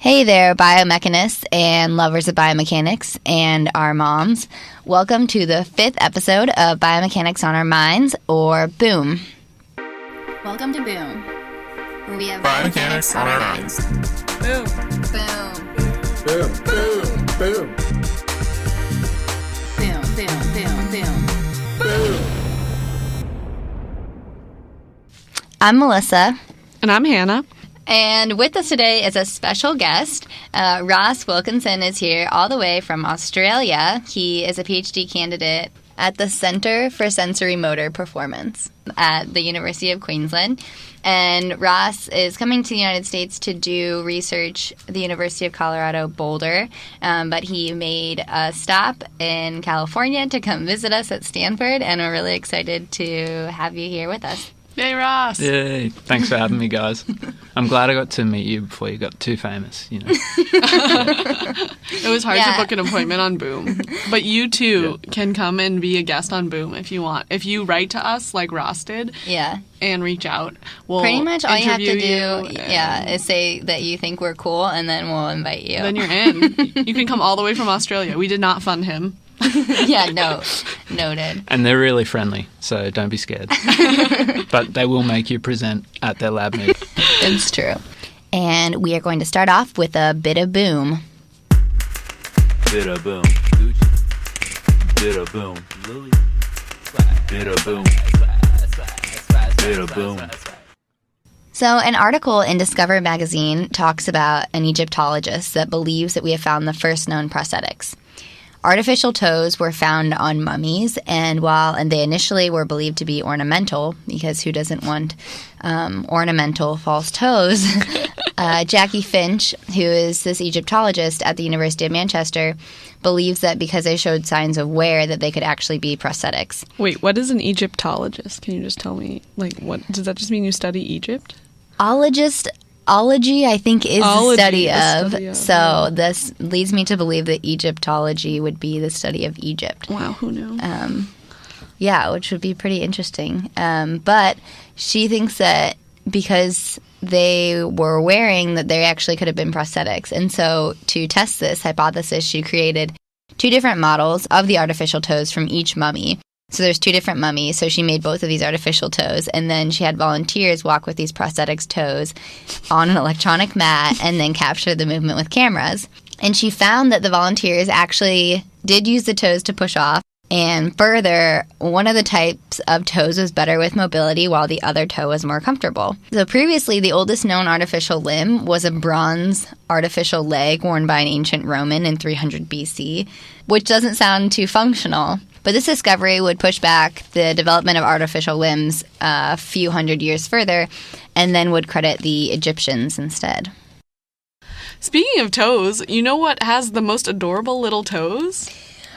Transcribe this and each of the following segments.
Hey there, biomechanists and lovers of biomechanics and our moms. Welcome to the 5th episode of Biomechanics on Our Minds, or BOOM. Welcome to BOOM, where we have biomechanics on our minds. Boom. Boom. Boom. Boom. Boom. Boom. I'm Melissa. And I'm Hannah. And with us today is a special guest. Ross Wilkinson is here all the way from Australia. He is a PhD candidate at the Centre for Sensory Motor Performance at the University of Queensland. And Ross is coming to the United States to do research at the University of Colorado Boulder. But he made a stop in California to come visit us at Stanford. And we're really excited to have you here with us. Yay, Ross. Yay. Thanks for having me, guys. I'm glad I got to meet you before you got too famous, you know. It was hard to book an appointment on Boom. But you, too, can come and be a guest on Boom if you want. If you write to us like Ross did and reach out, we'll pretty much all you have to do is is say that you think we're cool, and then we'll invite you. Then you're in. You can come all the way from Australia. We did not fund him. Noted. And they're really friendly, so don't be scared. But they will make you present at their lab meeting. It's true. And we are going to start off with a bit of boom. Bit of boom. Gucci. Bit of boom. Louis. Bit of boom. Bit of boom. So an article in Discover magazine talks about an Egyptologist that believes that we have found the first known prosthetics. Artificial toes were found on mummies, and they initially were believed to be ornamental, because who doesn't want ornamental false toes? Jackie Finch, who is this Egyptologist at the University of Manchester, believes that because they showed signs of wear that they could actually be prosthetics. Wait, what is an Egyptologist? Can you just tell me, what does that just mean you study Egypt? Ology, I think, is the study of. So this leads me to believe that Egyptology would be the study of Egypt. Wow, who knew? Which would be pretty interesting. But she thinks that because they were wearing, that they actually could have been prosthetics. And so to test this hypothesis, she created 2 different models of the artificial toes from each mummy. So there's 2 different mummies, so she made both of these artificial toes, and then she had volunteers walk with these prosthetics toes on an electronic mat and then capture the movement with cameras. And she found that the volunteers actually did use the toes to push off, and further, one of the types of toes was better with mobility while the other toe was more comfortable. So previously, the oldest known artificial limb was a bronze artificial leg worn by an ancient Roman in 300 BC, which doesn't sound too functional. But this discovery would push back the development of artificial limbs a few hundred years further, and then would credit the Egyptians instead. Speaking of toes, you know what has the most adorable little toes?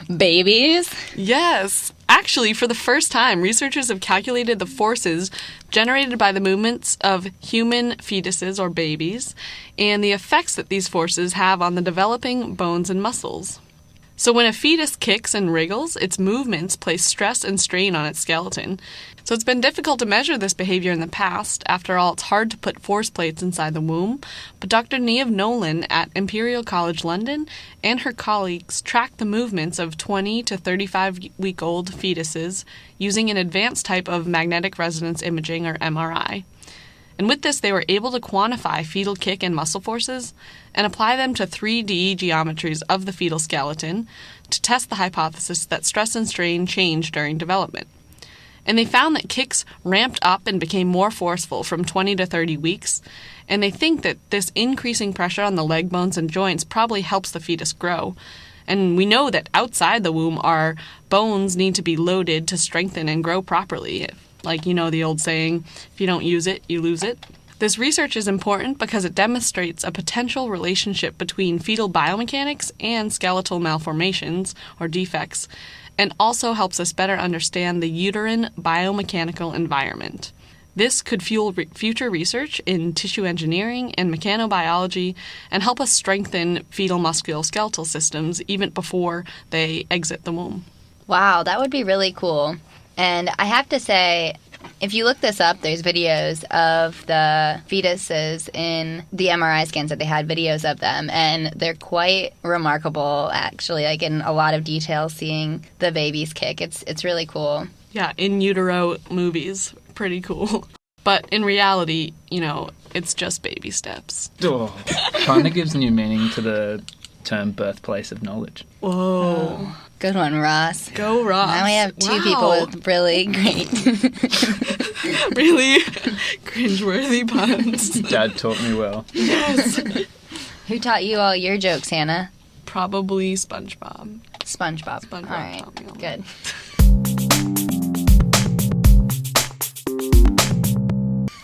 Babies? Yes. Actually, for the first time, researchers have calculated the forces generated by the movements of human fetuses or babies, and the effects that these forces have on the developing bones and muscles. So when a fetus kicks and wriggles, its movements place stress and strain on its skeleton. So it's been difficult to measure this behavior in the past. After all, it's hard to put force plates inside the womb. But Dr. Niamh Nolan at Imperial College London and her colleagues tracked the movements of 20 to 35-week-old fetuses using an advanced type of magnetic resonance imaging, or MRI. And with this, they were able to quantify fetal kick and muscle forces and apply them to 3D geometries of the fetal skeleton to test the hypothesis that stress and strain change during development. And they found that kicks ramped up and became more forceful from 20 to 30 weeks, and they think that this increasing pressure on the leg bones and joints probably helps the fetus grow. And we know that outside the womb, our bones need to be loaded to strengthen and grow properly. Like, the old saying, if you don't use it, you lose it. This research is important because it demonstrates a potential relationship between fetal biomechanics and skeletal malformations, or defects, and also helps us better understand the uterine biomechanical environment. This could fuel future research in tissue engineering and mechanobiology and help us strengthen fetal musculoskeletal systems even before they exit the womb. Wow, that would be really cool. And I have to say, If you look this up, there's videos of the fetuses in the MRI scans that they had, videos of them, and they're quite remarkable, actually, like in a lot of detail, seeing the babies kick. It's really cool. Yeah, in utero movies. Pretty cool. But in reality, it's just baby steps. Oh, kind of gives new meaning to the term birthplace of knowledge. Whoa. Oh, good one, Ross. Go, Ross. Now we have two people with really great... really cringeworthy puns. Dad taught me well. Yes. Who taught you all your jokes, Hannah? Probably SpongeBob. SpongeBob. SpongeBob All right, taught me all good.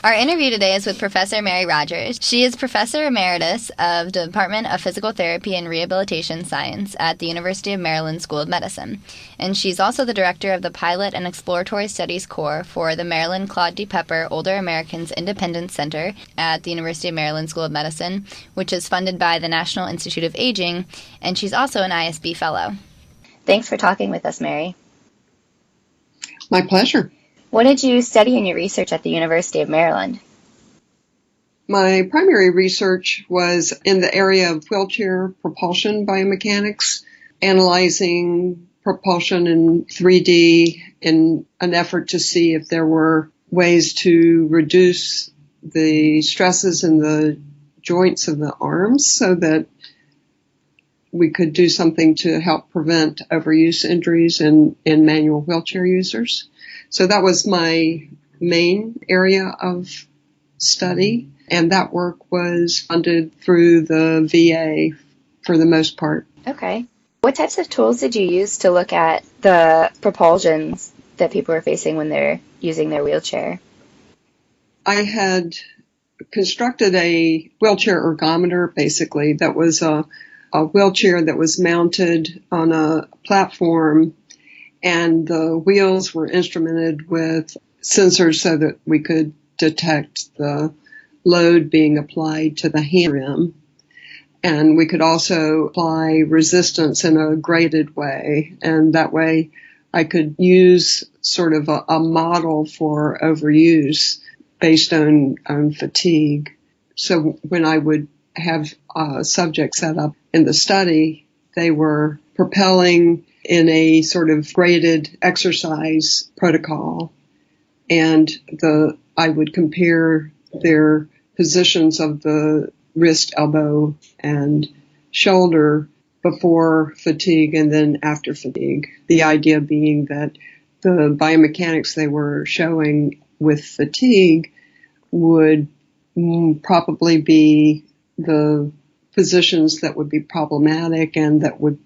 Our interview today is with Professor Mary Rodgers. She is Professor Emeritus of the Department of Physical Therapy and Rehabilitation Science at the University of Maryland School of Medicine. And she's also the director of the Pilot and Exploratory Studies Core for the Maryland Claude D. Pepper Older Americans Independence Center at the University of Maryland School of Medicine, which is funded by the National Institute of Aging, and she's also an ISB Fellow. Thanks for talking with us, Mary. My pleasure. What did you study in your research at the University of Maryland? My primary research was in the area of wheelchair propulsion biomechanics, analyzing propulsion in 3D in an effort to see if there were ways to reduce the stresses in the joints of the arms so that we could do something to help prevent overuse injuries in manual wheelchair users. So that was my main area of study, and that work was funded through the VA for the most part. Okay. What types of tools did you use to look at the propulsions that people are facing when they're using their wheelchair? I had constructed a wheelchair ergometer, basically, that was a wheelchair that was mounted on a platform, and the wheels were instrumented with sensors so that we could detect the load being applied to the hand rim. And we could also apply resistance in a graded way. And that way I could use sort of a model for overuse based on fatigue. So when I would have subjects set up in the study, they were propelling in a sort of graded exercise protocol, and I would compare their positions of the wrist, elbow, and shoulder before fatigue and then after fatigue. The idea being that the biomechanics they were showing with fatigue would probably be the positions that would be problematic and that would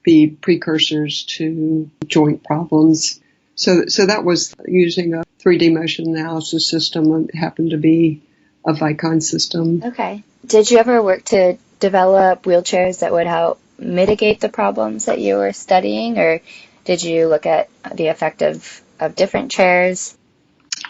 be precursors to joint problems. So that was using a 3D motion analysis system. It happened to be a Vicon system. Okay. Did you ever work to develop wheelchairs that would help mitigate the problems that you were studying, or did you look at the effect of different chairs?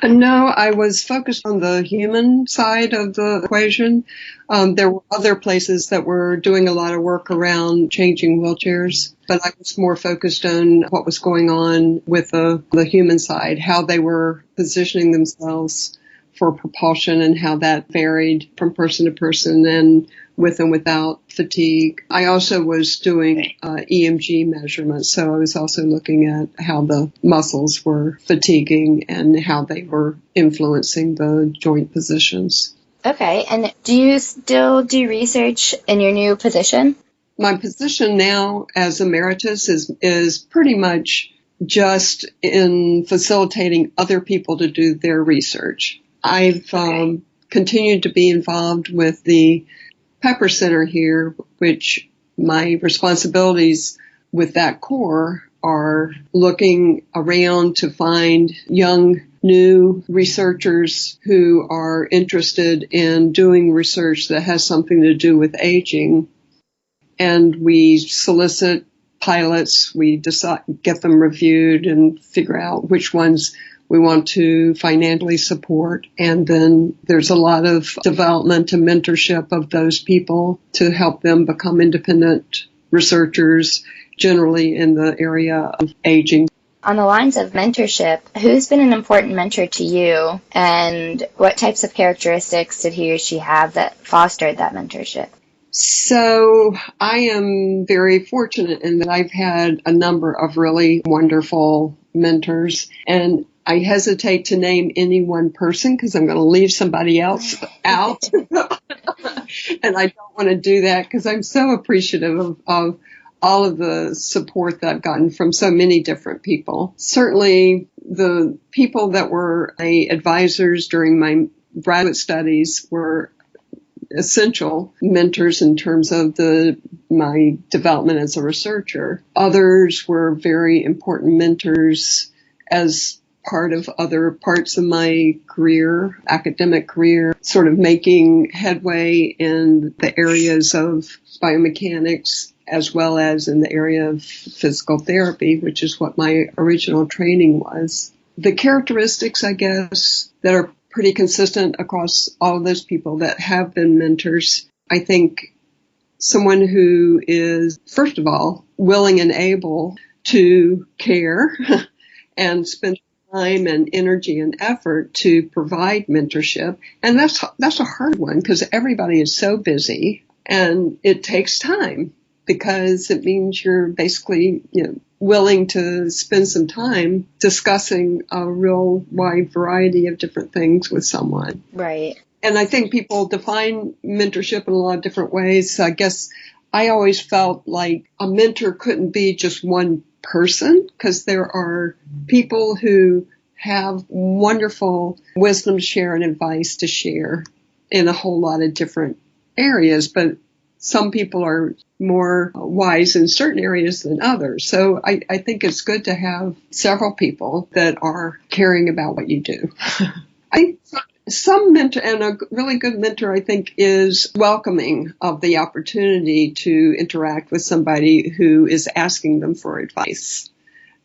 No, I was focused on the human side of the equation. There were other places that were doing a lot of work around changing wheelchairs, but I was more focused on what was going on with the human side, how they were positioning themselves for propulsion and how that varied from person to person and with and without fatigue. I also was doing EMG measurements, so I was also looking at how the muscles were fatiguing and how they were influencing the joint positions. Okay, and do you still do research in your new position? My position now as emeritus is pretty much just in facilitating other people to do their research. I've continued to be involved with the Pepper Center here, which my responsibilities with that core are looking around to find young, new researchers who are interested in doing research that has something to do with aging. And we solicit pilots, we decide, get them reviewed and figure out which ones we want to financially support. And then there's a lot of development and mentorship of those people to help them become independent researchers, generally in the area of aging. On the lines of mentorship, who's been an important mentor to you, and what types of characteristics did he or she have that fostered that mentorship? So I am very fortunate in that I've had a number of really wonderful mentors, and I hesitate to name any one person because I'm going to leave somebody else out. And I don't want to do that because I'm so appreciative of all of the support that I've gotten from so many different people. Certainly the people that were my advisors during my graduate studies were essential mentors in terms of my development as a researcher. Others were very important mentors as part of other parts of my career, academic career, sort of making headway in the areas of biomechanics as well as in the area of physical therapy, which is what my original training was. The characteristics, I guess, that are pretty consistent across all of those people that have been mentors, I think someone who is, first of all, willing and able to care and spend time and energy and effort to provide mentorship. And that's a hard one because everybody is so busy and it takes time because it means you're basically, willing to spend some time discussing a real wide variety of different things with someone. Right. And I think people define mentorship in a lot of different ways. So I guess I always felt like a mentor couldn't be just one person because there are people who have wonderful wisdom to share and advice to share in a whole lot of different areas, but some people are more wise in certain areas than others. So I think it's good to have several people that are caring about what you do. I think some mentor, and a really good mentor, I think, is welcoming of the opportunity to interact with somebody who is asking them for advice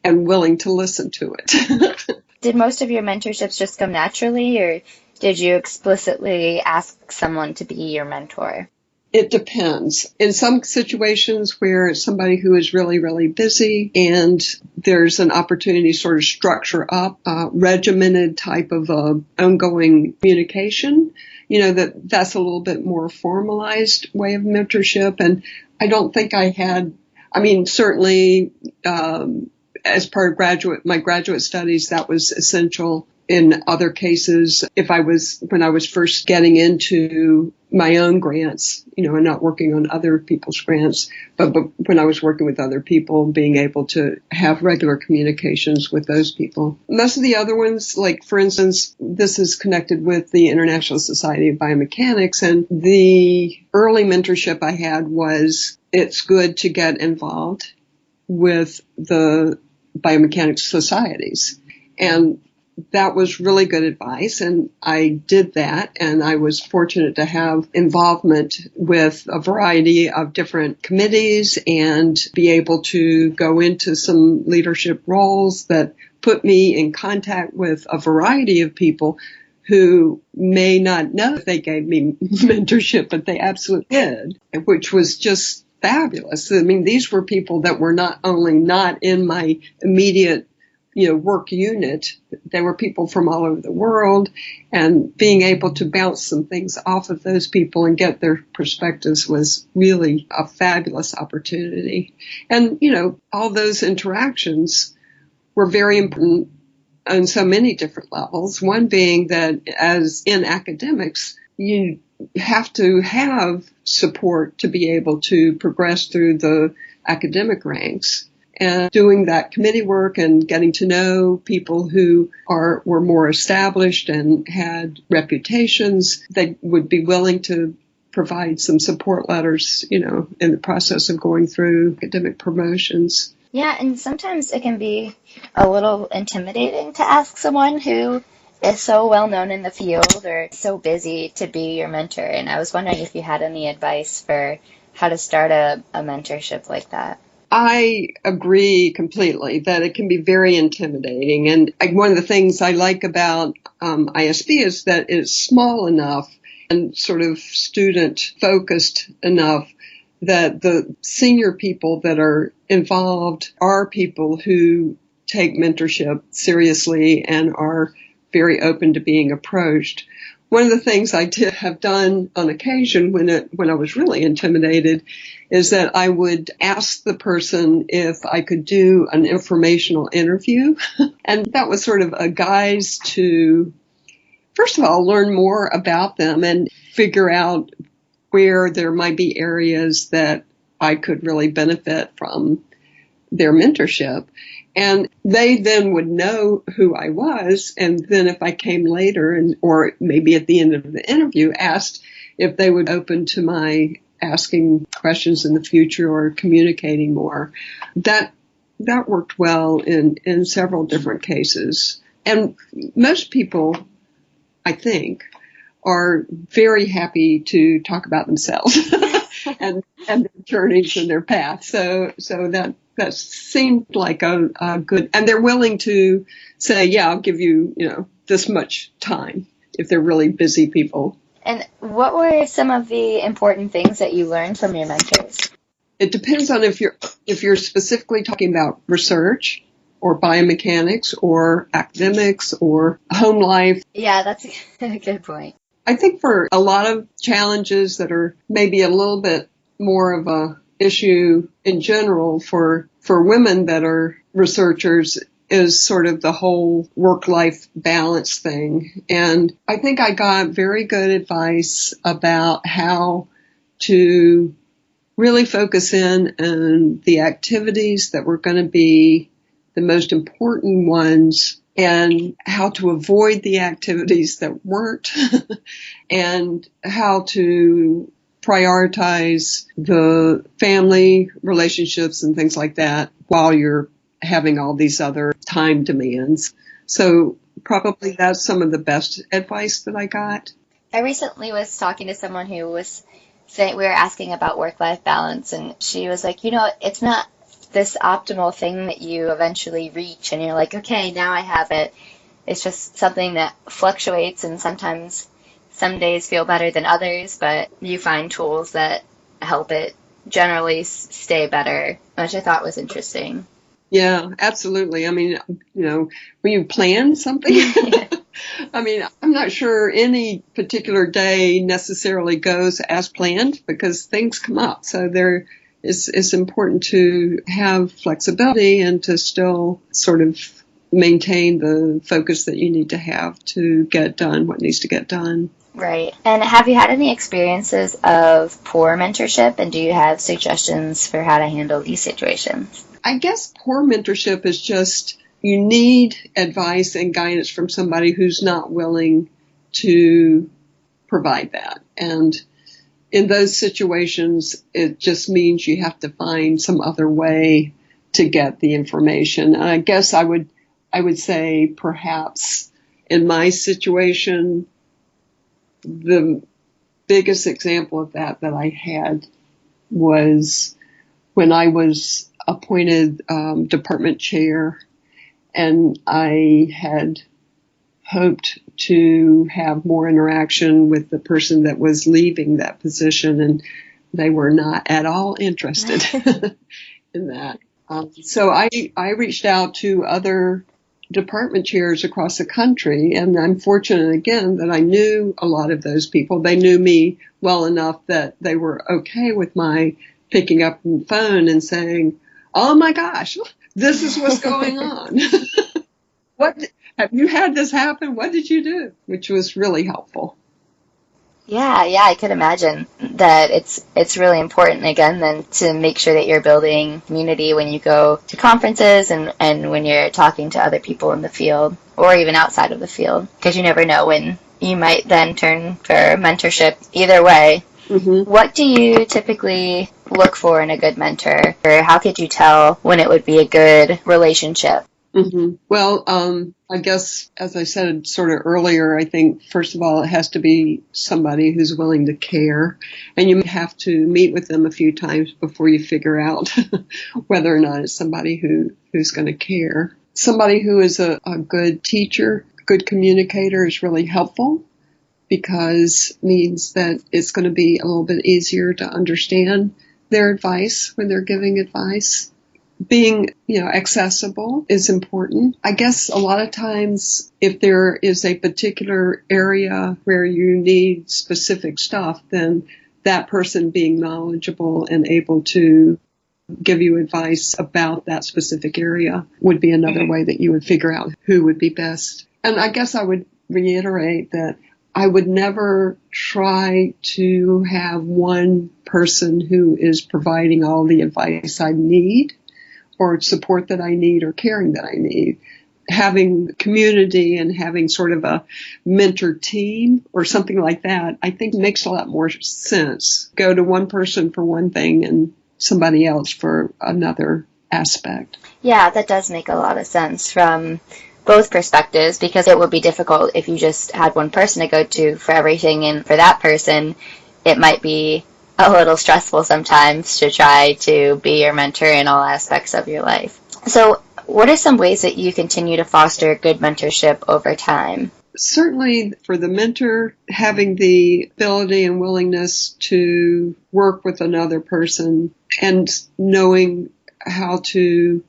and willing to listen to it. Did most of your mentorships just come naturally, or did you explicitly ask someone to be your mentor? It depends. In some situations where it's somebody who is really, really busy and there's an opportunity to sort of structure up a regimented type of ongoing communication, that's a little bit more formalized way of mentorship. And I don't think I had, certainly as part of my graduate studies, that was essential. In other cases, when I was first getting into my own grants, and not working on other people's grants, but when I was working with other people, being able to have regular communications with those people. Most of the other ones, like for instance, this is connected with the International Society of Biomechanics, and the early mentorship I had was it's good to get involved with the biomechanics societies. And that was really good advice, and I did that, and I was fortunate to have involvement with a variety of different committees and be able to go into some leadership roles that put me in contact with a variety of people who may not know they gave me mentorship, but they absolutely did, which was just fabulous. These were people that were not only not in my immediate work unit. They were people from all over the world, and being able to bounce some things off of those people and get their perspectives was really a fabulous opportunity. And, all those interactions were very important on so many different levels. One being that as in academics, you have to have support to be able to progress through the academic ranks. And doing that committee work and getting to know people who were more established and had reputations, they would be willing to provide some support letters, in the process of going through academic promotions. Yeah, and sometimes it can be a little intimidating to ask someone who is so well known in the field or so busy to be your mentor. And I was wondering if you had any advice for how to start a mentorship like that. I agree completely that it can be very intimidating. And one of the things I like about ISB is that it's small enough and sort of student-focused enough that the senior people that are involved are people who take mentorship seriously and are very open to being approached. One of the things I did have done on occasion when I was really intimidated is that I would ask the person if I could do an informational interview. And that was sort of a guise to, first of all, learn more about them and figure out where there might be areas that I could really benefit from their mentorship. And they then would know who I was. And then if I came later or maybe at the end of the interview asked if they would open to my asking questions in the future or communicating more, that worked well in several different cases. And most people, I think, are very happy to talk about themselves and their journeys and their paths. So that seemed like a good, and they're willing to say, yeah, I'll give you, this much time if they're really busy people. And what were some of the important things that you learned from your mentors? It depends on if you're specifically talking about research or biomechanics or academics or home life. Yeah, that's a good point. I think for a lot of challenges that are maybe a little bit more of a issue in general for women that are researchers is sort of the whole work-life balance thing. And I think I got very good advice about how to really focus in on the activities that were going to be the most important ones and how to avoid the activities that weren't and how to prioritize the family relationships and things like that while you're having all these other time demands. So probably that's some of the best advice that I got. I recently was talking to someone who was saying, we were asking about work-life balance, and she was like, it's not this optimal thing that you eventually reach and you're like, okay, now I have it. It's just something that fluctuates, and sometimes some days feel better than others, but you find tools that help it generally stay better, which I thought was interesting. Yeah, absolutely. I mean, when you plan something, I mean, I'm not sure any particular day necessarily goes as planned because things come up. So it's important to have flexibility and to still sort of maintain the focus that you need to have to get done what needs to get done. Right. And have you had any experiences of poor mentorship, and do you have suggestions for how to handle these situations? I guess poor mentorship is just you need advice and guidance from somebody who's not willing to provide that. And in those situations, it just means you have to find some other way to get the information. And I guess I would say perhaps in my situation, the biggest example of that I had was when I was appointed department chair, and I had hoped to have more interaction with the person that was leaving that position, and they were not at all interested in that. So I reached out to other department chairs across the country, and I'm fortunate again that I knew a lot of those people. They knew me well enough that they were okay with my picking up the phone and saying, "Oh my gosh, this is what's going on. What have you had this happen? What did you do?" Which was really helpful. Yeah, I could imagine that it's really important, again, then to make sure that you're building community when you go to conferences and when you're talking to other people in the field or even outside of the field, because you never know when you might then turn for mentorship. Either way, What do you typically look for in a good mentor, or how could you tell when it would be a good relationship? Well, I guess, as I said sort of earlier, I think, first of all, it has to be somebody who's willing to care. And you have to meet with them a few times before you figure out whether or not it's somebody who's going to care. Somebody who is a good teacher, good communicator is really helpful, because it means that it's going to be a little bit easier to understand their advice when they're giving advice. being, accessible is important. I guess a lot of times if there is a particular area where you need specific stuff, then that person being knowledgeable and able to give you advice about that specific area would be another way that you would figure out who would be best. And I guess I would reiterate that I would never try to have one person who is providing all the advice I need or support that I need or caring that I need. Having community and having sort of a mentor team or something like that, I think makes a lot more sense. Go to one person for one thing and somebody else for another aspect. Yeah, that does make a lot of sense from both perspectives, because it would be difficult if you just had one person to go to for everything, and for that person it might be a little stressful sometimes to try to be your mentor in all aspects of your life. So what are some ways that you continue to foster good mentorship over time? Certainly for the mentor, having the ability and willingness to work with another person and knowing how to,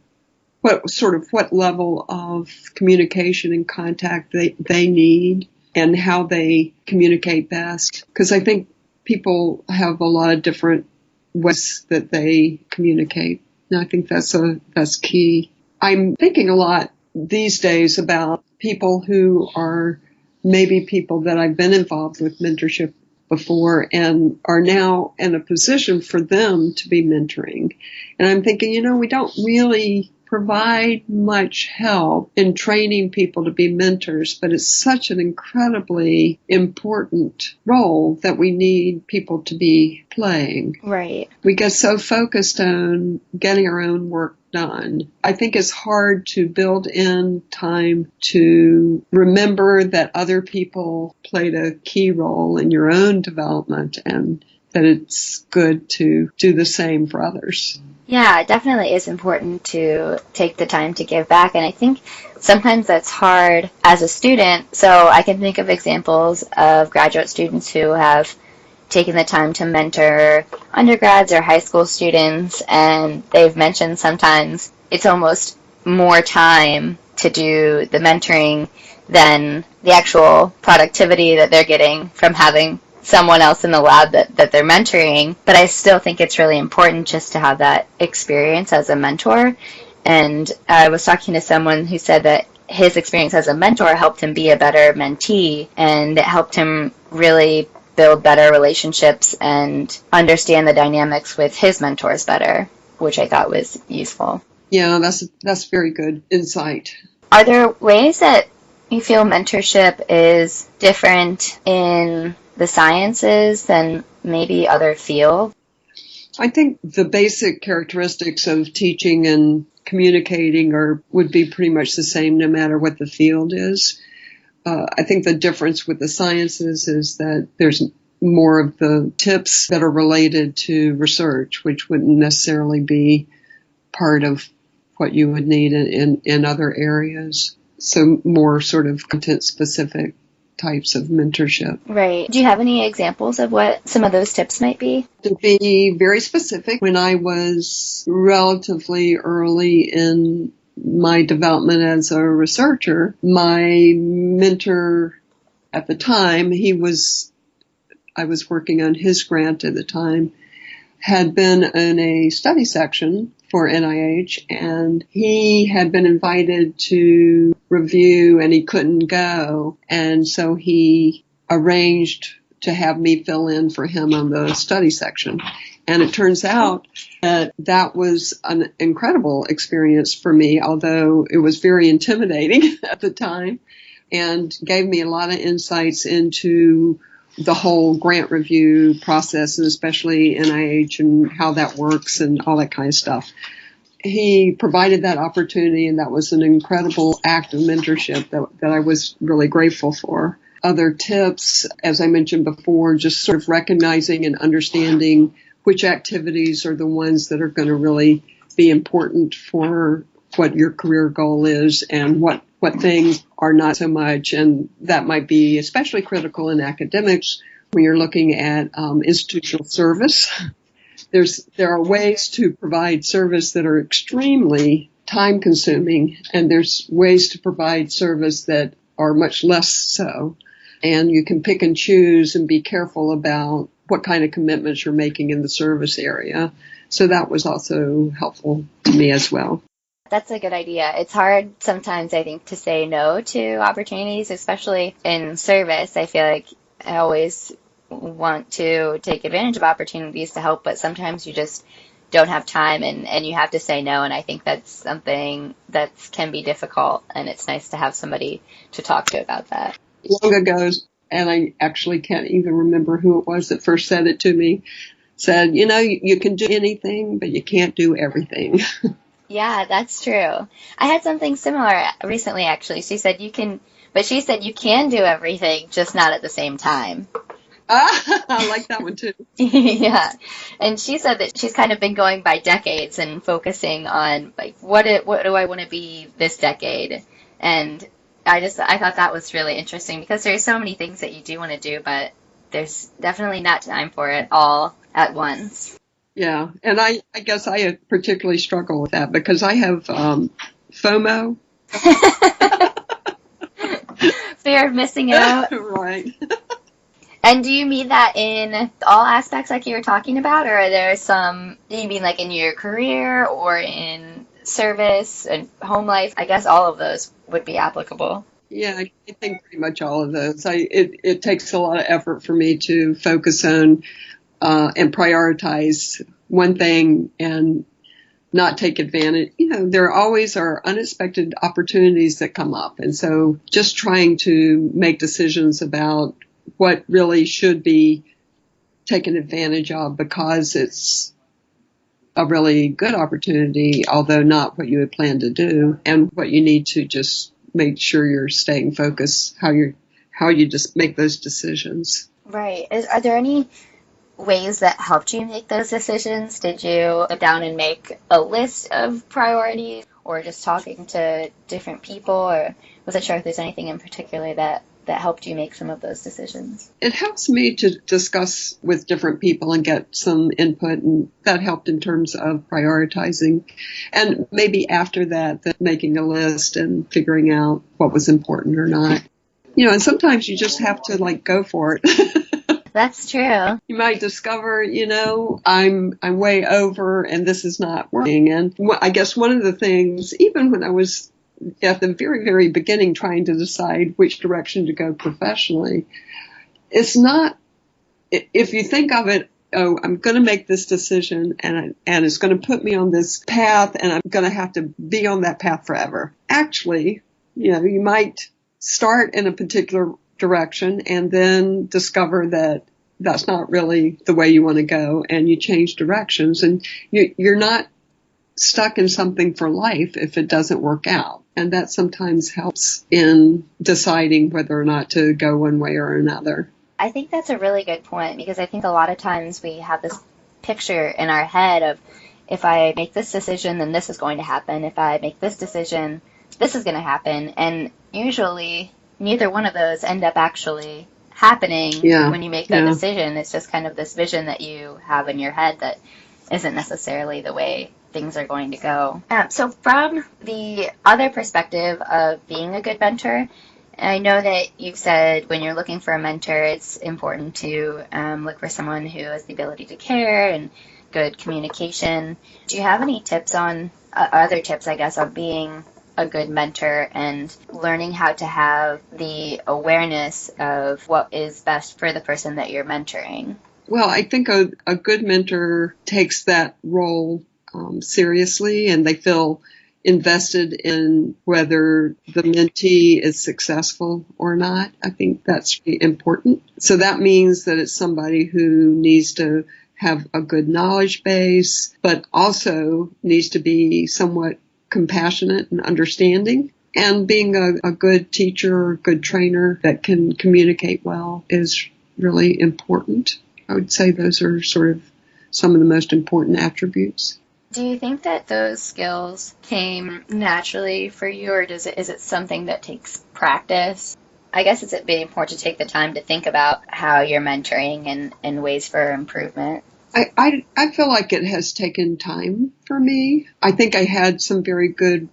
what level of communication and contact they need and how they communicate best. Because I think people have a lot of different ways that they communicate. And I think that's key. I'm thinking a lot these days about people who are maybe people that I've been involved with mentorship before and are now in a position for them to be mentoring. And I'm thinking, we don't really provide much help in training people to be mentors, but it's such an incredibly important role that we need people to be playing. Right. We get so focused on getting our own work done. I think it's hard to build in time to remember that other people played a key role in your own development and that it's good to do the same for others. Yeah, it definitely is important to take the time to give back. And I think sometimes that's hard as a student. So I can think of examples of graduate students who have taken the time to mentor undergrads or high school students. And they've mentioned sometimes it's almost more time to do the mentoring than the actual productivity that they're getting from having someone else in the lab that they're mentoring. But I still think it's really important just to have that experience as a mentor. And I was talking to someone who said that his experience as a mentor helped him be a better mentee, and it helped him really build better relationships and understand the dynamics with his mentors better, which I thought was useful. Yeah, that's very good insight. Are there ways that you feel mentorship is different in the sciences than maybe other fields? I think the basic characteristics of teaching and communicating would be pretty much the same no matter what the field is. I think the difference with the sciences is that there's more of the tips that are related to research, which wouldn't necessarily be part of what you would need in other areas. So more sort of content-specific types of mentorship. Right. Do you have any examples of what some of those tips might be? To be very specific, when I was relatively early in my development as a researcher, my mentor at the time, I was working on his grant at the time, had been in a study section for NIH, and he had been invited to review and he couldn't go, and so he arranged to have me fill in for him on the study section. And it turns out that was an incredible experience for me, although it was very intimidating at the time, and gave me a lot of insights into the whole grant review process, and especially NIH and how that works and all that kind of stuff. He provided that opportunity, and that was an incredible act of mentorship that I was really grateful for. Other tips, as I mentioned before, just sort of recognizing and understanding which activities are the ones that are going to really be important for what your career goal is and what things are not so much. And that might be especially critical in academics when you're looking at institutional service. there are ways to provide service that are extremely time consuming, and there's ways to provide service that are much less so. And you can pick and choose and be careful about what kind of commitments you're making in the service area. So that was also helpful to me as well. That's a good idea. It's hard sometimes, I think, to say no to opportunities, especially in service. I feel like I always want to take advantage of opportunities to help, but sometimes you just don't have time and you have to say no. And I think that's something that can be difficult, and it's nice to have somebody to talk to about that. Long ago, and I actually can't even remember who it was that first said it to me, said, you can do anything, but you can't do everything. Yeah, that's true. I had something similar recently, actually. She said you can do everything, just not at the same time. I like that one too. Yeah. And she said that she's kind of been going by decades and focusing on, like, what do I want to be this decade? And I thought that was really interesting because there's so many things that you do want to do, but there's definitely not time for it all at once. Yeah. And I guess I particularly struggle with that because I have FOMO. Fear of missing out. Right. And do you mean that in all aspects like you were talking about, or are there some, do you mean like in your career or in service and home life? I guess all of those would be applicable. Yeah, I think pretty much all of those. It takes a lot of effort for me to focus on and prioritize one thing and not take advantage. There always are unexpected opportunities that come up. And so just trying to make decisions about what really should be taken advantage of because it's a really good opportunity, although not what you had planned to do, and what you need to just make sure you're staying focused, how you just make those decisions. Right. Are there any ways that helped you make those decisions? Did you sit down and make a list of priorities, or just talking to different people, or wasn't sure if there's anything in particular that helped you make some of those decisions? It helps me to discuss with different people and get some input, and that helped in terms of prioritizing. And maybe after that making a list and figuring out what was important or not. And sometimes you just have to go for it. That's true. You might discover, I'm way over and this is not working. And I guess one of the things, even when I was at the very, very beginning trying to decide which direction to go professionally, it's not, if you think of it, I'm going to make this decision and it's going to put me on this path and I'm going to have to be on that path forever. Actually, you might start in a particular direction and then discover that that's not really the way you want to go and you change directions, and you're not stuck in something for life if it doesn't work out. And that sometimes helps in deciding whether or not to go one way or another. I think that's a really good point, because I think a lot of times we have this picture in our head of, if I make this decision, then this is going to happen. If I make this decision, this is going to happen. And usually neither one of those end up actually happening when you make that decision. It's just kind of this vision that you have in your head that isn't necessarily the way things are going to go. So from the other perspective of being a good mentor, I know that you've said when you're looking for a mentor, it's important to look for someone who has the ability to care and good communication. Do you have any tips on, other tips, I guess, of being a good mentor and learning how to have the awareness of what is best for the person that you're mentoring? Well, I think a good mentor takes that role seriously, and they feel invested in whether the mentee is successful or not. I think that's really important. So that means that it's somebody who needs to have a good knowledge base, but also needs to be somewhat compassionate and understanding. And being a good teacher or good trainer that can communicate well is really important. I would say those are sort of some of the most important attributes. Do you think that those skills came naturally for you, or is it something that takes practice? I guess it's really important to take the time to think about how you're mentoring and ways for improvement. I feel like it has taken time for me. I think I had some very good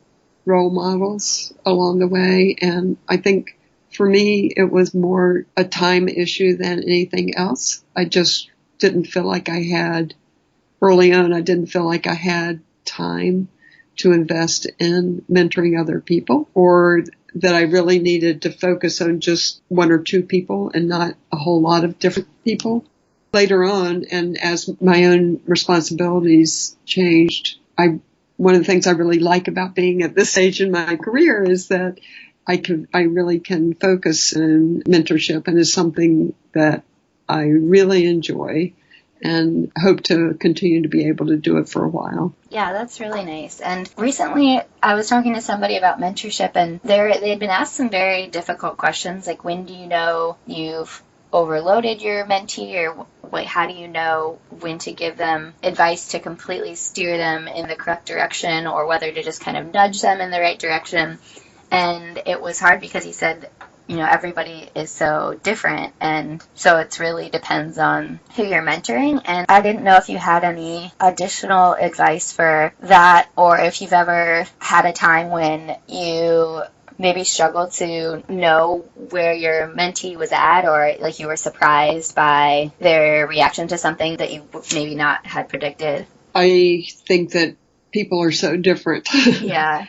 role models along the way, and I think for me it was more a time issue than anything else. I just didn't feel like I had, early on, I didn't feel like I had time to invest in mentoring other people, or that I really needed to focus on just one or two people and not a whole lot of different people. Later on, and as my own responsibilities changed, one of the things I really like about being at this stage in my career is that I really can focus in mentorship, and is something that I really enjoy and hope to continue to be able to do it for a while. Yeah, that's really nice. And recently I was talking to somebody about mentorship, and they had been asked some very difficult questions, like when do you know you've overloaded your mentee, or how do you know when to give them advice to completely steer them in the correct direction, or whether to just kind of nudge them in the right direction. And it was hard because he said, everybody is so different, and so it really depends on who you're mentoring. And I didn't know if you had any additional advice for that, or if you've ever had a time when you maybe struggled to know where your mentee was at, or like you were surprised by their reaction to something that you maybe not had predicted. I think that people are so different. Yeah.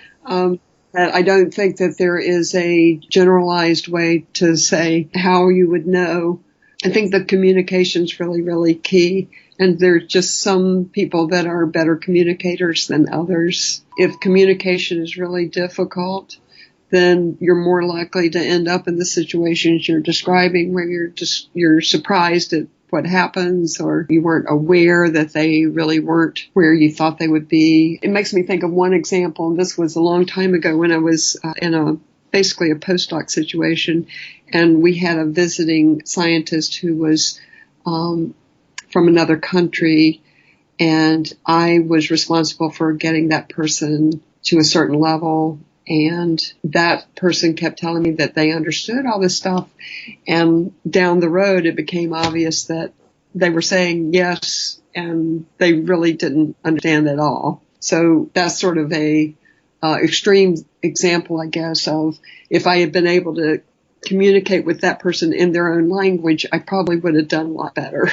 That I don't think that there is a generalized way to say how you would know. I think the communication's really, really key. And there's just some people that are better communicators than others. If communication is really difficult, then you're more likely to end up in the situations you're describing, where you're surprised at what happens, or you weren't aware that they really weren't where you thought they would be. It makes me think of one example, and this was a long time ago when I was in basically a postdoc situation, and we had a visiting scientist who was from another country, and I was responsible for getting that person to a certain level. And that person kept telling me that they understood all this stuff. And down the road, it became obvious that they were saying yes, and they really didn't understand at all. So that's sort of a extreme example, I guess, of if I had been able to communicate with that person in their own language, I probably would have done a lot better.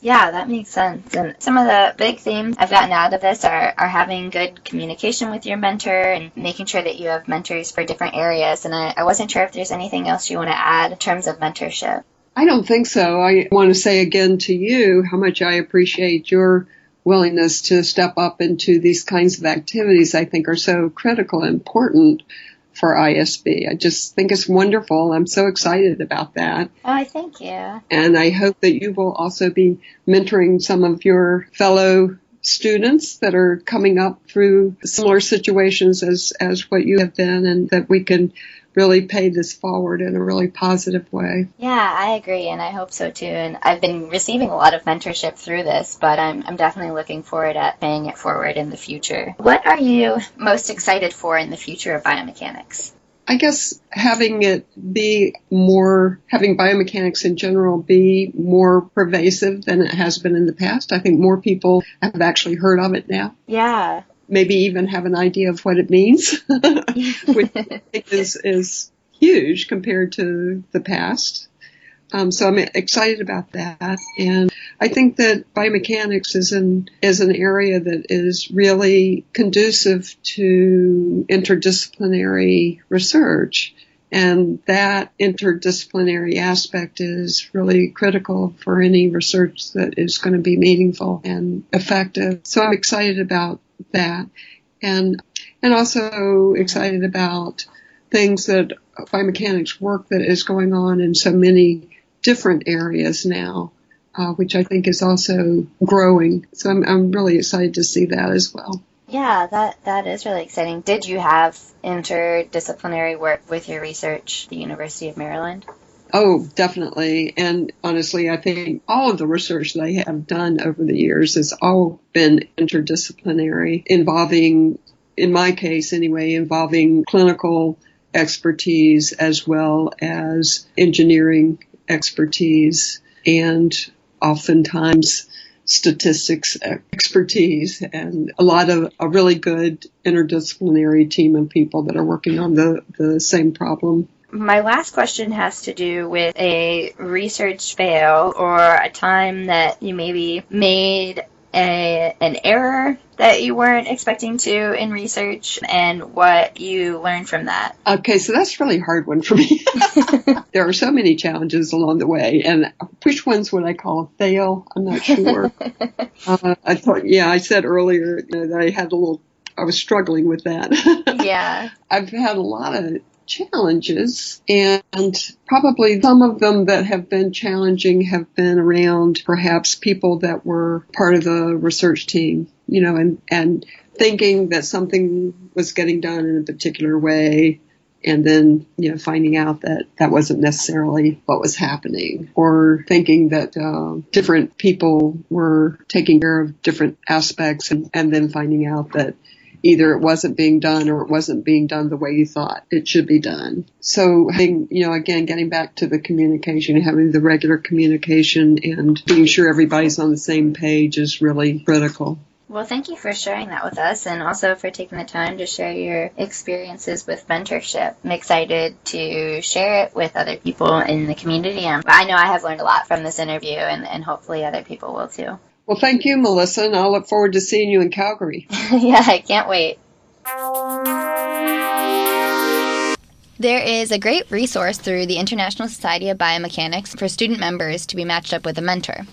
Yeah, that makes sense. And some of the big themes I've gotten out of this are having good communication with your mentor and making sure that you have mentors for different areas. And I wasn't sure if there's anything else you want to add in terms of mentorship. I don't think so. I want to say again to you how much I appreciate your willingness to step up into these kinds of activities I think are so critical and important for ISB. I just think it's wonderful. I'm so excited about that. Oh, thank you. And I hope that you will also be mentoring some of your fellow students that are coming up through similar situations as what you have been, and that we can really pay this forward in a really positive way. Yeah, I agree, and I hope so too. And I've been receiving a lot of mentorship through this, but I'm definitely looking forward at paying it forward in the future. What are you most excited for in the future of biomechanics? I guess having biomechanics in general be more pervasive than it has been in the past. I think more people have actually heard of it now. Yeah. Maybe even have an idea of what it means, which I think is huge compared to the past. So I'm excited about that. And I think that biomechanics is an area that is really conducive to interdisciplinary research. And that interdisciplinary aspect is really critical for any research that is going to be meaningful and effective. So I'm excited about that, and also excited about things that biomechanics work that is going on in so many different areas now, which I think is also growing. So I'm really excited to see that as well. Yeah, that is really exciting. Did you have interdisciplinary work with your research at the University of Maryland? Oh, definitely. And honestly, I think all of the research that I have done over the years has all been interdisciplinary, involving, in my case anyway, involving clinical expertise as well as engineering expertise, and oftentimes statistics expertise and a really good interdisciplinary team of people that are working on the same problem. My last question has to do with a research fail or a time that you maybe made an error that you weren't expecting to in research and what you learned from that. Okay, so that's a really hard one for me. There are so many challenges along the way, and which ones would I call a fail? I'm not sure. I said earlier that I was struggling with that. Yeah. I've had a lot of challenges, and probably some of them that have been challenging have been around perhaps people that were part of the research team, and thinking that something was getting done in a particular way, and then, finding out that that wasn't necessarily what was happening, or thinking that different people were taking care of different aspects, and then finding out that either it wasn't being done or it wasn't being done the way you thought it should be done. So, again, getting back to the communication, having the regular communication and being sure everybody's on the same page is really critical. Well, thank you for sharing that with us and also for taking the time to share your experiences with mentorship. I'm excited to share it with other people in the community. I know I have learned a lot from this interview, and hopefully other people will too. Well, thank you, Melissa, and I'll look forward to seeing you in Calgary. Yeah, I can't wait. There is a great resource through the International Society of Biomechanics for student members to be matched up with a mentor.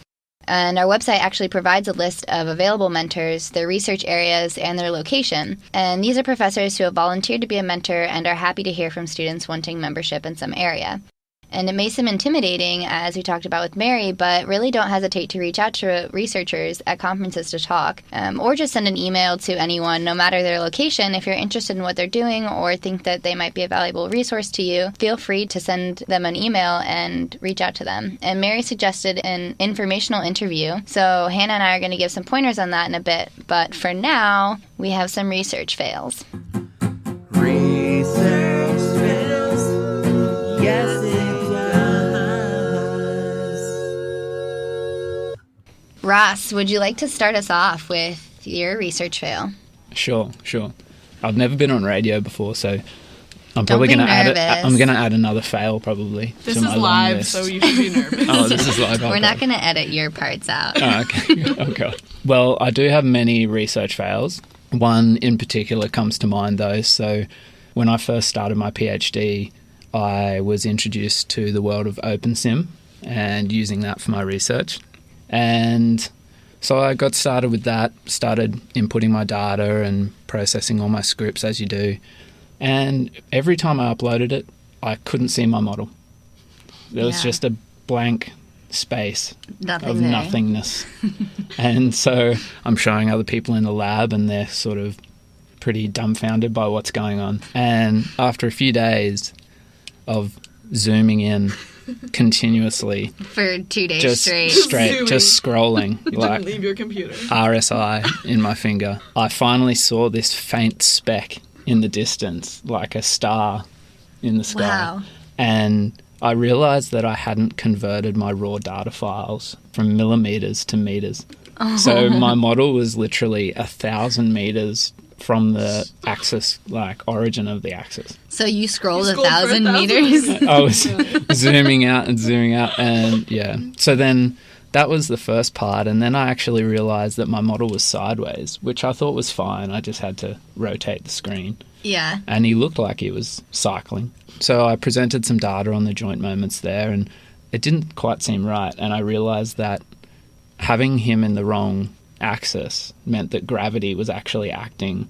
And our website actually provides a list of available mentors, their research areas, and their location. And these are professors who have volunteered to be a mentor and are happy to hear from students wanting membership in some area. And it may seem intimidating, as we talked about with Mary, but really don't hesitate to reach out to researchers at conferences to talk, or just send an email to anyone, no matter their location. If you're interested in what they're doing or think that they might be a valuable resource to you, feel free to send them an email and reach out to them. And Mary suggested an informational interview, so Hannah and I are going to give some pointers on that in a bit. But for now, we have some research fails. Research fails, yes it does. Ross, would you like to start us off with your research fail? Sure. I've never been on radio before, so I'm probably going to add another fail probably. This to is my long live, list. so you should be nervous. Oh, this is live. We're not going to edit your parts out. Oh, okay. Oh, God. Well, I do have many research fails. One in particular comes to mind, though. So when I first started my PhD, I was introduced to the world of OpenSim and using that for my research. And so I got started with that, started inputting my data and processing all my scripts as you do. And every time I uploaded it, I couldn't see my model. There was just a blank space of nothingness. And so I'm showing other people in the lab and they're sort of pretty dumbfounded by what's going on. And after a few days of zooming in continuously for 2 days just straight, just scrolling like Didn't leave your computer. RSI in my finger, I finally saw this faint speck in the distance, like a star in the sky. Wow. And I realized that I hadn't converted my raw data files from millimeters to meters. Oh. So my model was literally 1,000 meters from the axis, like origin of the axis. So you scrolled scrolled 1,000 for 1,000 meters? I was zooming out, and yeah. So then that was the first part, and then I actually realized that my model was sideways, which I thought was fine. I just had to rotate the screen. Yeah. And he looked like he was cycling. So I presented some data on the joint moments there, and it didn't quite seem right. And I realized that having him in the wrong axis meant that gravity was actually acting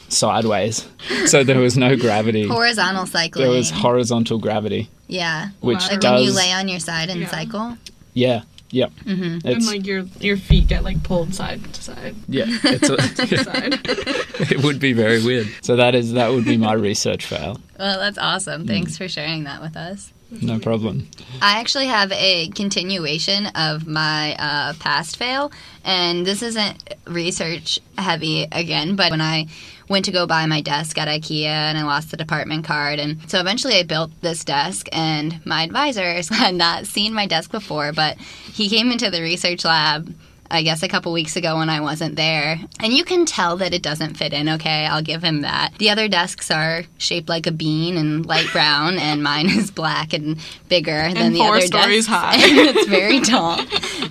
sideways. So there was no gravity. Horizontal cycling. There was horizontal gravity. Yeah. Which like does... when you lay on your side and cycle? Yeah. Yep. Mm-hmm. And like your feet get like pulled side to side. Yeah. It's it would be very weird. So that would be my research fail. Well, that's awesome. Thanks for sharing that with us. No problem. I actually have a continuation of my past fail, and this isn't research heavy again, but when I went to go buy my desk at IKEA and I lost the department card, and so eventually I built this desk, and my advisors had not seen my desk before, but he came into the research lab I guess a couple weeks ago when I wasn't there. And you can tell that it doesn't fit in, okay? I'll give him that. The other desks are shaped like a bean and light brown, and mine is black and bigger than the other desks. And 4 stories high. It's very tall.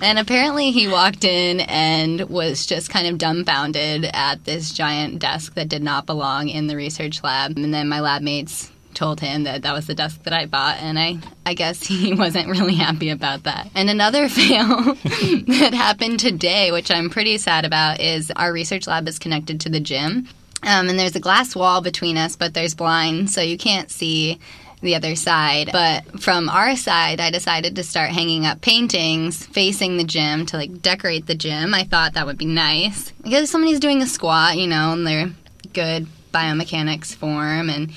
And apparently he walked in and was just kind of dumbfounded at this giant desk that did not belong in the research lab. And then my lab mates told him that that was the desk that I bought, and I guess he wasn't really happy about that. And another fail that happened today, which I'm pretty sad about, is our research lab is connected to the gym. And there's a glass wall between us, but there's blinds, so you can't see the other side. But from our side, I decided to start hanging up paintings facing the gym to, like, decorate the gym. I thought that would be nice. Because somebody's doing a squat, you know, and they're good biomechanics form, and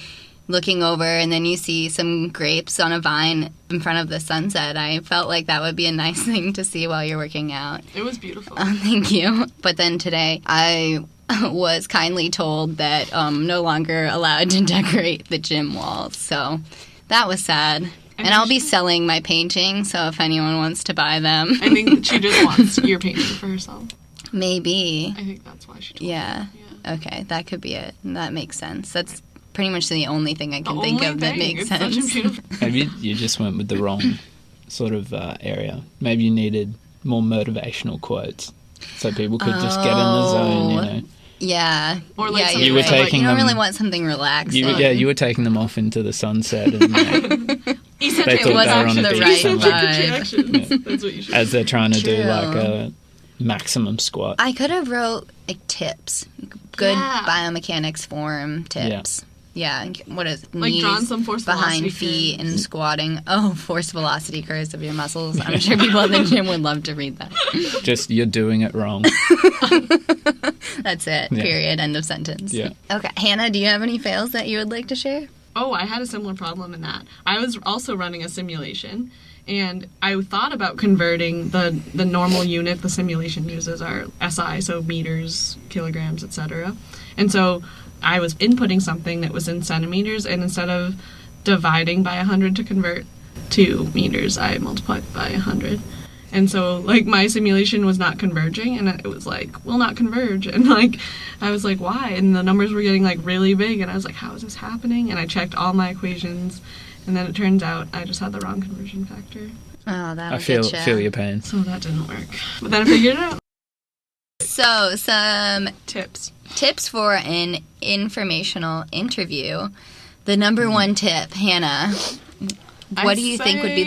looking over, and then you see some grapes on a vine in front of the sunset. I felt like that would be a nice thing to see while you're working out. It was beautiful. Thank you. But then today, I was kindly told that no longer allowed to decorate the gym walls. So that was sad. And I'll be selling my paintings, so if anyone wants to buy them. I think that she just wants your painting for herself. Maybe. I think that's why she told Yeah. me. Okay, that could be it. That makes sense. That's pretty much the only thing I can think of that makes sense. Such a beautiful... Maybe you just went with the wrong sort of area. Maybe you needed more motivational quotes so people could just get in the zone, you know. Yeah. Or like you were taking you don't them, really want something relaxing. You were taking them off into the sunset, and You said they it thought was they were on a the beach right somewhere. vibe. Yeah. That's what you should As they're trying to do True. like a maximum squat. I could have wrote like tips, good Yeah. biomechanics form tips. Yeah, what is Like knees drawing some force behind velocity feet curves. and squatting. Oh, force velocity curves of your muscles. I'm sure people at the gym would love to read that. Just you're doing it wrong. That's it. Yeah. Period. End of sentence. Yeah. Okay, Hannah, do you have any fails that you would like to share? Oh, I had a similar problem in that. I was also running a simulation, and I thought about converting the normal unit the simulation uses, our SI, so meters, kilograms, etc. And so I was inputting something that was in centimeters, and instead of dividing by 100 to convert to meters, I multiplied by 100. And so, like, my simulation was not converging, and it was like, will not converge. And, like, I was like, why? And the numbers were getting, like, really big, and I was like, how is this happening? And I checked all my equations, and then it turns out I just had the wrong conversion factor. Oh, that I would feel get you. feel your pain. So that didn't work. But then I figured it out. So, some Tips. tips for an informational interview. The number one tip, Hannah, what do you think would be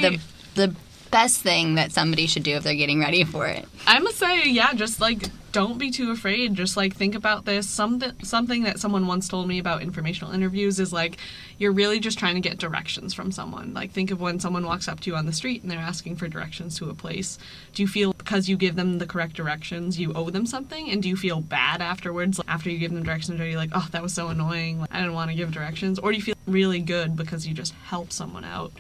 the best thing that somebody should do if they're getting ready for it? I must say, yeah, just, like, don't be too afraid. Just, like, think about this. Something that someone once told me about informational interviews is, like, you're really just trying to get directions from someone. Like, think of when someone walks up to you on the street and they're asking for directions to a place. Do you feel because you give them the correct directions, you owe them something? And do you feel bad afterwards? Like, after you give them directions, are you like, oh, that was so annoying, like, I didn't want to give directions? Or do you feel really good because you just helped someone out?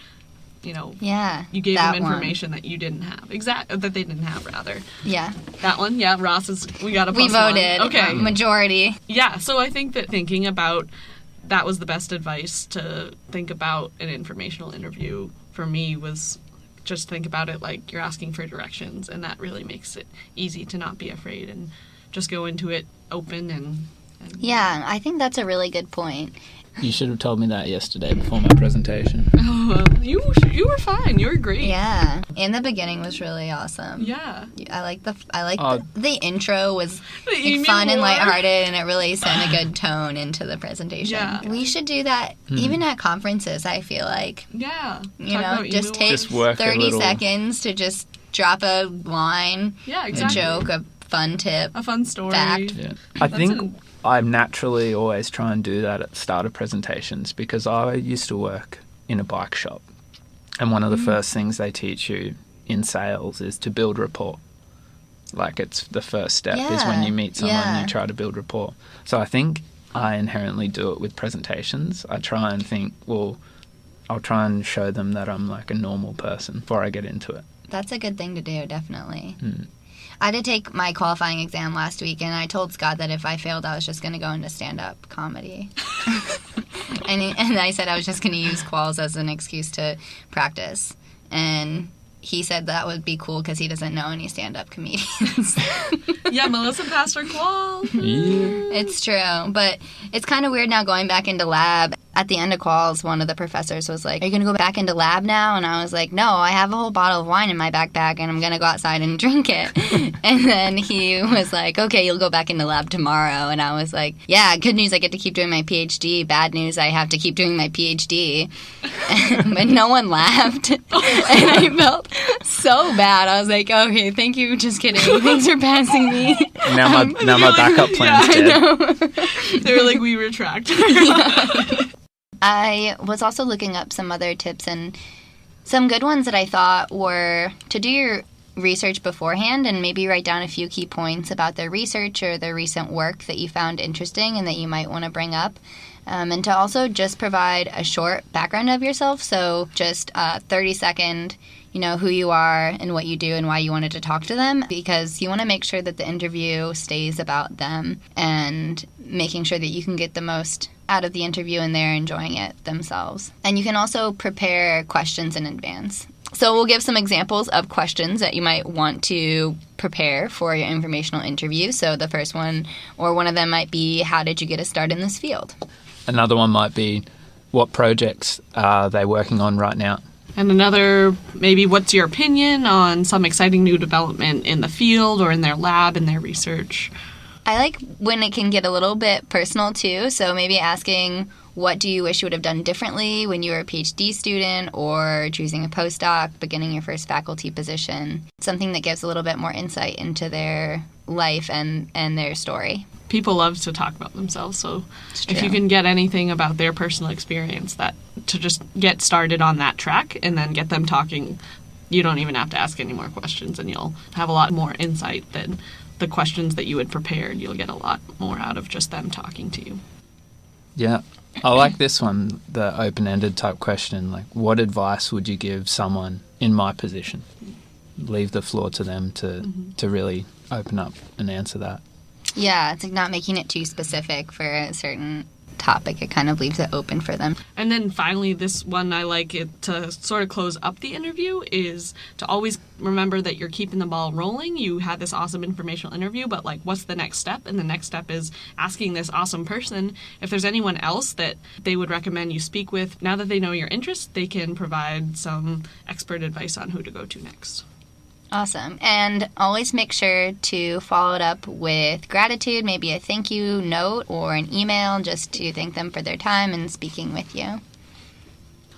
You know, Yeah. you gave that them information that you didn't have. That they didn't have, rather. Yeah. That one? Yeah, Ross we got a We plus one. voted. Okay. Majority. Yeah, so I think that thinking about that was the best advice to think about an informational interview for me was just think about it like you're asking for directions, and that really makes it easy to not be afraid and just go into it open and Yeah, I think that's a really good point. You should have told me that yesterday before my presentation. Oh, well, you were fine. You were great. Yeah, and the beginning was really awesome. Yeah. I like the intro was You mean fun and more? lighthearted, and it really sent a good tone into the presentation. Yeah. We should do that even at conferences. I feel like Yeah. you Talk know, about just email take Just work a 30 little. seconds to just drop a line, Yeah, a exactly. joke, a fun tip. A fun story. Fact. Yeah. I think I naturally always try and do that at the start of presentations because I used to work in a bike shop, and one of the first things they teach you in sales is to build rapport. Like, it's the first step is when you meet someone, you try to build rapport. So I think I inherently do it with presentations. I try and think, well, I'll try and show them that I'm like a normal person before I get into it. That's a good thing to do, definitely. I did take my qualifying exam last week, and I told Scott that if I failed, I was just going to go into stand-up comedy. and I said I was just going to use quals as an excuse to practice. And he said that would be cool because he doesn't know any stand-up comedians. Yeah, Melissa passed her qual. Yeah. It's true, but it's kind of weird now going back into lab. At the end of quals, one of the professors was like, "Are you going to go back into lab now?" And I was like, "No, I have a whole bottle of wine in my backpack and I'm going to go outside and drink it." And then he was like, "Okay, you'll go back into lab tomorrow." And I was like, "Yeah, good news, I get to keep doing my PhD. Bad news, I have to keep doing my PhD." But no one laughed. And I felt so bad. I was like, "Okay, thank you. Just kidding. Thanks for passing me." Now my backup plan's dead. They were like, "We retract." I was also looking up some other tips, and some good ones that I thought were to do your research beforehand and maybe write down a few key points about their research or their recent work that you found interesting and that you might want to bring up. And to also just provide a short background of yourself, so just a 30-second, who you are and what you do and why you wanted to talk to them, because you want to make sure that the interview stays about them and making sure that you can get the most out of the interview and they're enjoying it themselves. And you can also prepare questions in advance. So we'll give some examples of questions that you might want to prepare for your informational interview. So the first one, or one of them might be, how did you get a start in this field? Another one might be, what projects are they working on right now? And another, maybe, what's your opinion on some exciting new development in the field or in their lab, in their research? I like when it can get a little bit personal, too. So maybe asking, what do you wish you would have done differently when you were a PhD student, or choosing a postdoc, beginning your first faculty position? Something that gives a little bit more insight into their life and their story. People love to talk about themselves, so It's if true. you can get anything about their personal experience, that to just get started on that track and then get them talking, you don't even have to ask any more questions, and you'll have a lot more insight than the questions that you had prepared. You'll get a lot more out of just them talking to you. Yeah. I like this one, the open-ended type question, like, what advice would you give someone in my position? Leave the floor to them to really open up and answer that. Yeah, it's like not making it too specific for a certain topic. It kind of leaves it open for them. And then finally, this one I like it to sort of close up the interview is to always remember that you're keeping the ball rolling. You had this awesome informational interview, but like, what's the next step? And the next step is asking this awesome person if there's anyone else that they would recommend you speak with. Now that they know your interests, they can provide some expert advice on who to go to next. Awesome. And always make sure to follow it up with gratitude, maybe a thank you note or an email just to thank them for their time and speaking with you.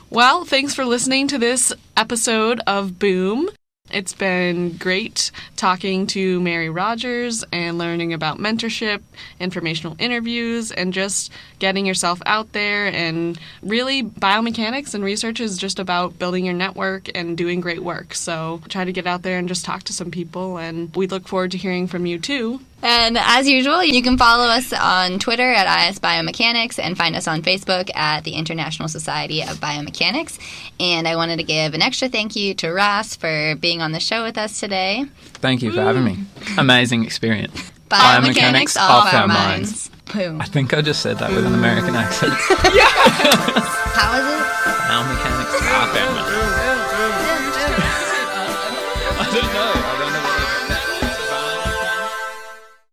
Well, thanks for listening to this episode of Boom. It's been great talking to Mary Rodgers and learning about mentorship, informational interviews, and just getting yourself out there. And really, biomechanics and research is just about building your network and doing great work. So try to get out there and just talk to some people, and we look forward to hearing from you too. And as usual, you can follow us on Twitter at IS Biomechanics and find us on Facebook at the International Society of Biomechanics. And I wanted to give an extra thank you to Ross for being on the show with us today. Thank you for having me. Amazing experience. Biomechanics off our minds. Boom. I think I just said that with an American accent. How is it? Biomechanics off our minds.